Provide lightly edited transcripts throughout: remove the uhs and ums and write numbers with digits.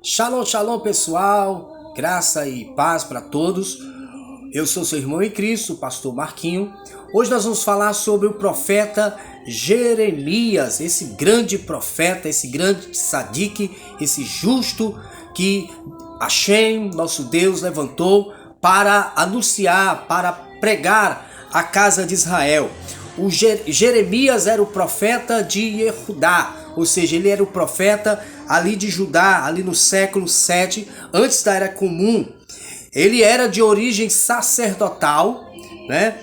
Shalom, shalom pessoal, graça e paz para todos. Eu sou seu irmão em Cristo, pastor Marquinho. Hoje nós vamos falar sobre o profeta Jeremias, esse grande profeta, esse grande sadique, esse justo que Hashem, nosso Deus, levantou para anunciar, para pregar a casa de Israel. O Jeremias era o profeta de Yehudá, ou seja, ele era o profeta ali de Judá, ali no século 7, antes da Era Comum. Ele era de origem sacerdotal, né?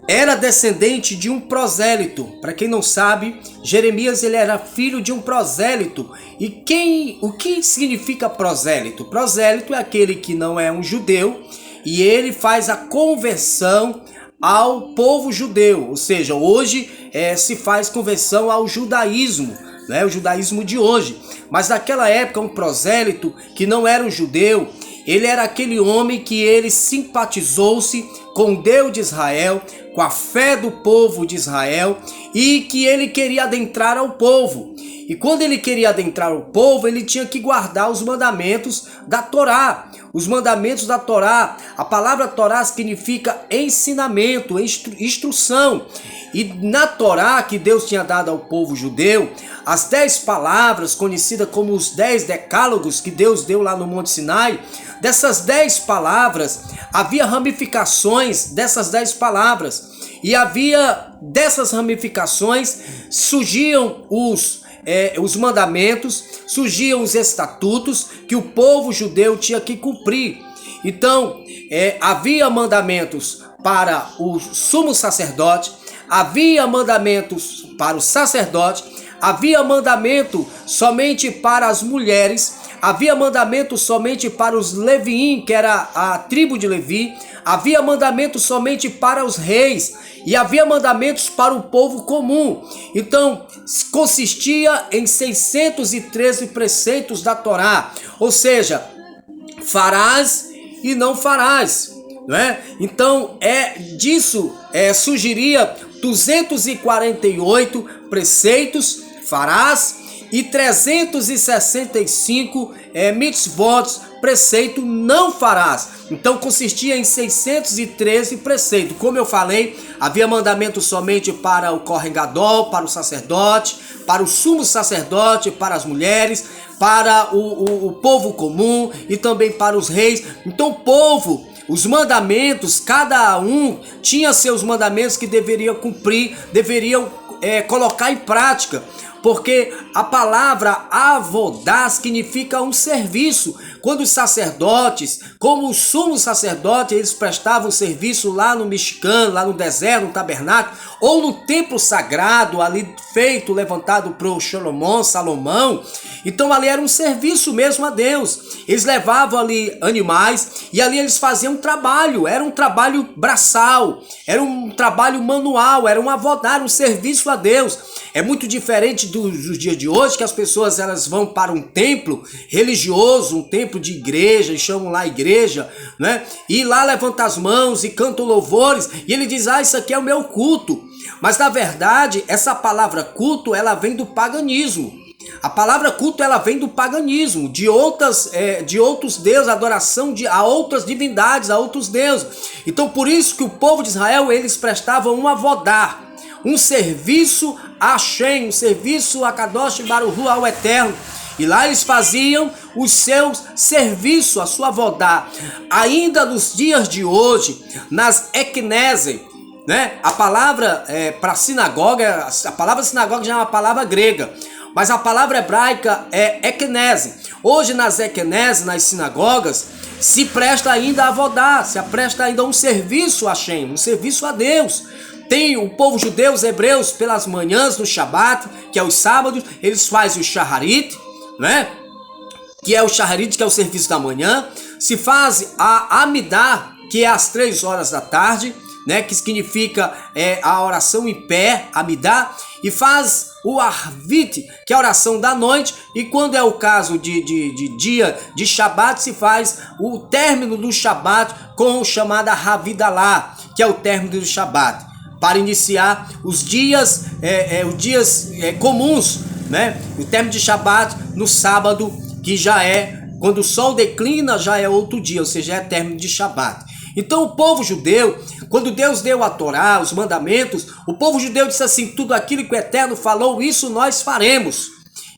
Era descendente de um prosélito. Para quem não sabe, Jeremias ele era filho de um prosélito. E o que significa prosélito? Prosélito é aquele que não é um judeu e ele faz a conversão ao povo judeu, ou seja, hoje se faz conversão ao judaísmo, né? O judaísmo de hoje. Mas naquela época um prosélito que não era um judeu, ele era aquele homem que ele simpatizou-se com Deus de Israel, com a fé do povo de Israel e que ele queria adentrar ao povo. E quando ele queria adentrar ao povo, ele tinha que guardar os mandamentos da Torá. Os mandamentos da Torá, a palavra Torá significa ensinamento, instrução. E na Torá que Deus tinha dado ao povo judeu, as 10 palavras, conhecidas como os 10 decálogos que Deus deu lá no Monte Sinai, dessas 10 palavras, havia ramificações dessas 10 palavras. E havia dessas ramificações, surgiam os mandamentos, surgiam os estatutos que o povo judeu tinha que cumprir. Então, havia mandamentos para o sumo sacerdote, havia mandamentos para o sacerdote, havia mandamento somente para as mulheres, havia mandamento somente para os Leviim, que era a tribo de Levi, havia mandamento somente para os reis e havia mandamentos para o povo comum. Então, consistia em 613 preceitos da Torá, ou seja, farás e não farás, né? Então, surgiria 248 preceitos, farás, e 365 mitzvot, preceito não farás. Então consistia em 613 preceitos. Como eu falei, havia mandamento somente para o Kohen Gadol, para o sacerdote, para o sumo sacerdote, para as mulheres, para o povo comum e também para os reis. Então o povo, os mandamentos, cada um tinha seus mandamentos que deveriam cumprir, deveriam colocar em prática. Porque a palavra avodá significa um serviço. Quando os sacerdotes, como o sumo sacerdote, eles prestavam serviço lá no Mishkan, lá no deserto, no tabernáculo, ou no templo sagrado, ali feito, levantado por Salomão. Então ali era um serviço mesmo a Deus. Eles levavam ali animais e ali eles faziam um trabalho. Era um trabalho braçal, era um trabalho manual, era um avodar, um serviço a Deus. É muito diferente dos dias de hoje, que as pessoas elas vão para um templo religioso, um templo de igreja, e chamam lá igreja, né? E lá levanta as mãos e cantam louvores, e ele diz, isso aqui é o meu culto. Mas na verdade, essa palavra culto, ela vem do paganismo. A palavra culto, ela vem do paganismo, de outros deuses, adoração a outras divindades, a outros deuses. Então por isso que o povo de Israel, eles prestavam um avodar, um serviço a Hashem, um serviço a Kadosh Baruch Hu, ao Eterno. E lá eles faziam os seus serviços, a sua avodá. Ainda nos dias de hoje, nas eknese, né? A palavra para sinagoga, a palavra sinagoga já é uma palavra grega, mas a palavra hebraica é eknese. Hoje nas eknese, nas sinagogas, se presta ainda a avodá, se presta ainda um serviço a Hashem, um serviço a Deus. Tem o povo judeu, os hebreus, pelas manhãs no Shabat, que é os sábados, eles fazem o Shaharit, né? Que é o Shaharit, que é o serviço da manhã. Se faz a Amidah, que é às 3 horas da tarde, né? Que significa a oração em pé, Amidah. E faz o Arvit, que é a oração da noite. E quando é o caso de dia de Shabat, se faz o término do Shabat com o chamado Havidalah, que é o término do Shabat, para iniciar os dias comuns, né? O término de Shabat no sábado, que já é Quando o sol declina, já é outro dia, ou seja, é término de Shabat. Então o povo judeu, quando Deus deu a Torá, os mandamentos, o povo judeu disse assim: tudo aquilo que o Eterno falou, isso nós faremos.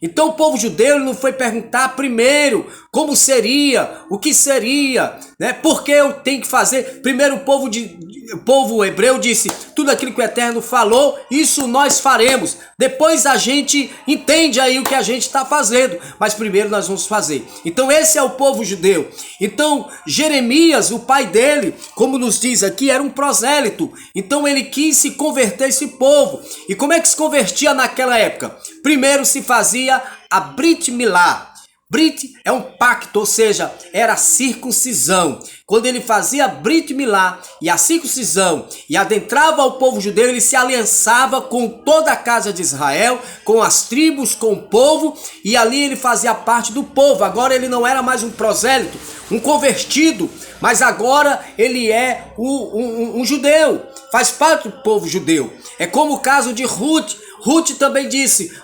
Então o povo judeu não foi perguntar primeiro como seria, o que seria, né? Por que eu tenho que fazer? Primeiro o povo hebreu disse: tudo aquilo que o Eterno falou, isso nós faremos. Depois a gente entende aí o que a gente está fazendo, mas primeiro nós vamos fazer. Então esse é o povo judeu. Então Jeremias, o pai dele, como nos diz aqui, era um prosélito. Então ele quis se converter esse povo. E como é que se convertia naquela época? Primeiro se fazia a Brit Milá. Brit é um pacto, ou seja, era a circuncisão. Quando ele fazia a Brit Milá e a circuncisão e adentrava o povo judeu, ele se aliançava com toda a casa de Israel, com as tribos, com o povo, e ali ele fazia parte do povo. Agora ele não era mais um prosélito, um convertido, mas agora ele é um judeu, faz parte do povo judeu. É como o caso de Ruth. Ruth também disse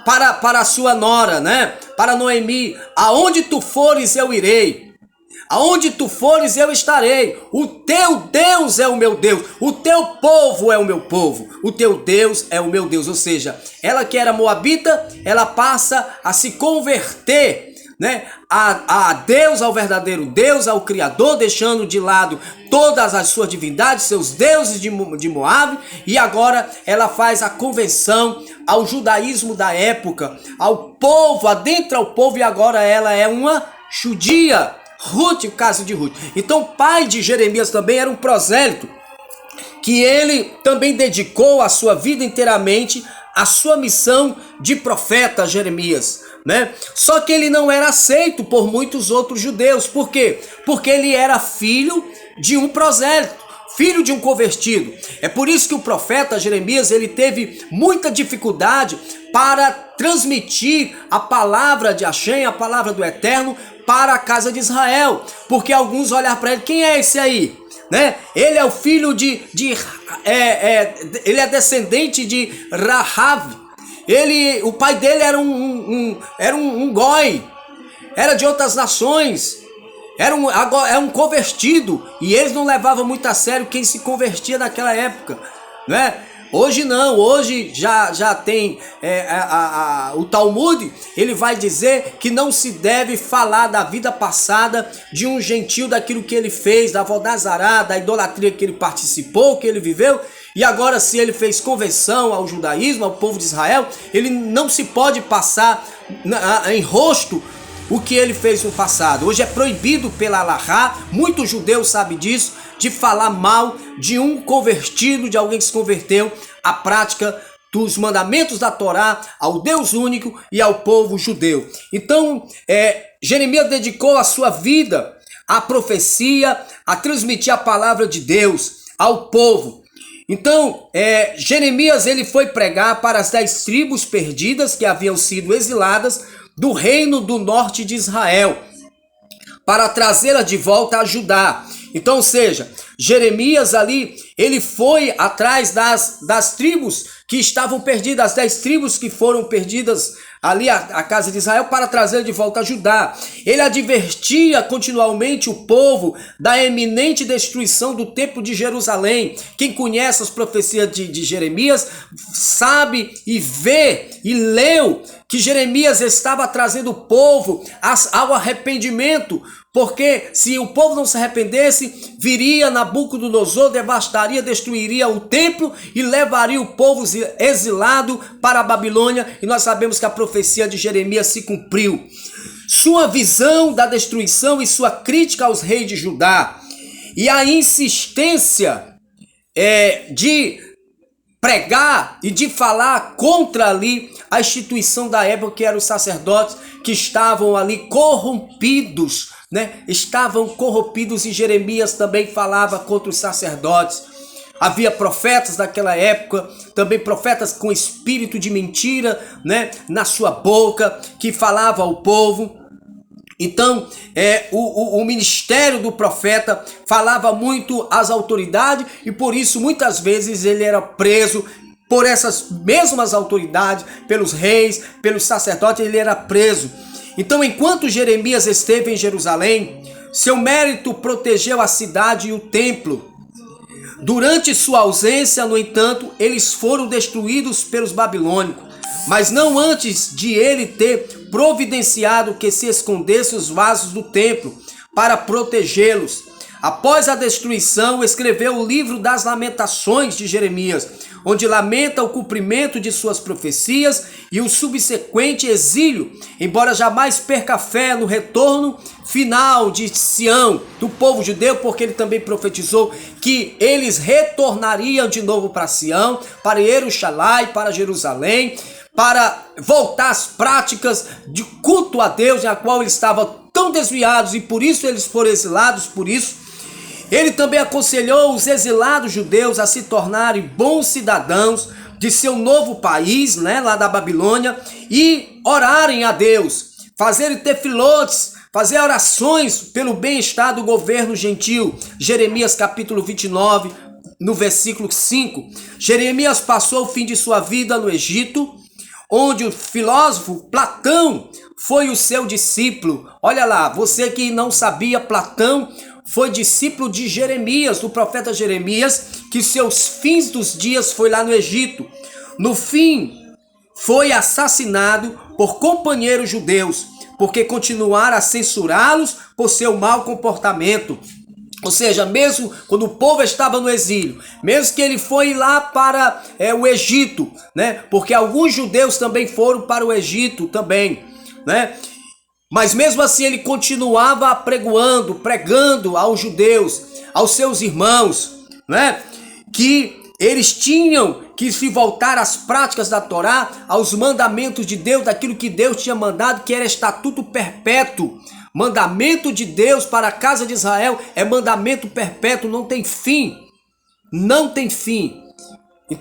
para a sua nora, né? Para Noemi: aonde tu fores eu irei, aonde tu fores eu estarei, o teu Deus é o meu Deus, o teu povo é o meu povo, o teu Deus é o meu Deus. Ou seja, ela que era moabita, ela passa a se converter, né, a Deus, ao verdadeiro Deus, ao Criador, deixando de lado todas as suas divindades, seus deuses de Moabe, e agora ela faz a conversão ao judaísmo da época, ao povo, adentra o povo, e agora ela é uma judia. Ruth, o caso de Ruth. Então o pai de Jeremias também era um prosélito, que ele também dedicou a sua vida inteiramente à sua missão de profeta, Jeremias, né? Só que ele não era aceito por muitos outros judeus. Por quê? Porque ele era filho de um prosélito, filho de um convertido. É por isso que o profeta Jeremias, ele teve muita dificuldade para transmitir a palavra de Hashem, a palavra do Eterno, para a casa de Israel, porque alguns olham para ele: quem é esse aí? Né? Ele é o filho ele é descendente de Rahav. O pai dele era um goi, era de outras nações, era um convertido, e eles não levavam muito a sério quem se convertia naquela época, né? Hoje não, hoje já tem o Talmud, ele vai dizer que não se deve falar da vida passada de um gentil, daquilo que ele fez, da Vodazará, da idolatria que ele participou, que ele viveu. E agora, se ele fez conversão ao judaísmo, ao povo de Israel, ele não se pode passar em rosto o que ele fez no passado. Hoje é proibido pela Alahá, muitos judeus sabem disso, de falar mal de um convertido, de alguém que se converteu à prática dos mandamentos da Torá, ao Deus único e ao povo judeu. Então, Jeremias dedicou a sua vida à profecia, a transmitir a palavra de Deus ao povo. Então, Jeremias, ele foi pregar para as 10 tribos perdidas que haviam sido exiladas do reino do norte de Israel, para trazê-la de volta a Judá. Então, ou seja, Jeremias ali, ele foi atrás das tribos que estavam perdidas, as 10 tribos que foram perdidas ali a casa de Israel, para trazer de volta a Judá. Ele advertia continuamente o povo da eminente destruição do templo de Jerusalém. Quem conhece as profecias de Jeremias sabe e vê e leu que Jeremias estava trazendo o povo ao arrependimento, porque se o povo não se arrependesse, viria Nabucodonosor, devastaria, destruiria o templo e levaria o povo exilado para a Babilônia. E nós sabemos que a profecia de Jeremias se cumpriu. Sua visão da destruição e sua crítica aos reis de Judá e a insistência de pregar e de falar contra ali a instituição da época, que eram os sacerdotes, que estavam ali corrompidos, né? Estavam corrompidos, e Jeremias também falava contra os sacerdotes. Havia profetas daquela época, também profetas com espírito de mentira, né, na sua boca, que falava ao povo. Então, o ministério do profeta falava muito às autoridades, e por isso muitas vezes ele era preso por essas mesmas autoridades, pelos reis, pelos sacerdotes, ele era preso. Então, enquanto Jeremias esteve em Jerusalém, seu mérito protegeu a cidade e o templo. Durante sua ausência, no entanto, eles foram destruídos pelos babilônicos, mas não antes de ele ter providenciado que se escondesse os vasos do templo para protegê-los. Após a destruição, escreveu o livro das Lamentações de Jeremias, onde lamenta o cumprimento de suas profecias e o subsequente exílio, embora jamais perca fé no retorno final de Sião, do povo judeu, porque ele também profetizou que eles retornariam de novo para Sião, para Jerusalém, para Jerusalém, para voltar às práticas de culto a Deus, em qual eles estavam tão desviados, e por isso eles foram exilados. Por isso ele também aconselhou os exilados judeus a se tornarem bons cidadãos de seu novo país, lá da Babilônia, e orarem a Deus, fazerem tefilotes, fazer orações pelo bem-estar do governo gentil. Jeremias capítulo 29, no versículo 5. Jeremias passou o fim de sua vida no Egito, onde o filósofo Platão foi o seu discípulo. Olha lá, você que não sabia, Platão foi discípulo de Jeremias, do profeta Jeremias, que seus fins dos dias foi lá no Egito. No fim, foi assassinado por companheiros judeus, porque continuaram a censurá-los por seu mau comportamento. Ou seja, mesmo quando o povo estava no exílio, mesmo que ele foi lá para o Egito, porque alguns judeus também foram para o Egito também, mas mesmo assim ele continuava pregando aos judeus, aos seus irmãos, que eles tinham que se voltar às práticas da Torá, aos mandamentos de Deus, daquilo que Deus tinha mandado, que era estatuto perpétuo. Mandamento de Deus para a casa de Israel é mandamento perpétuo, não tem fim. Não tem fim.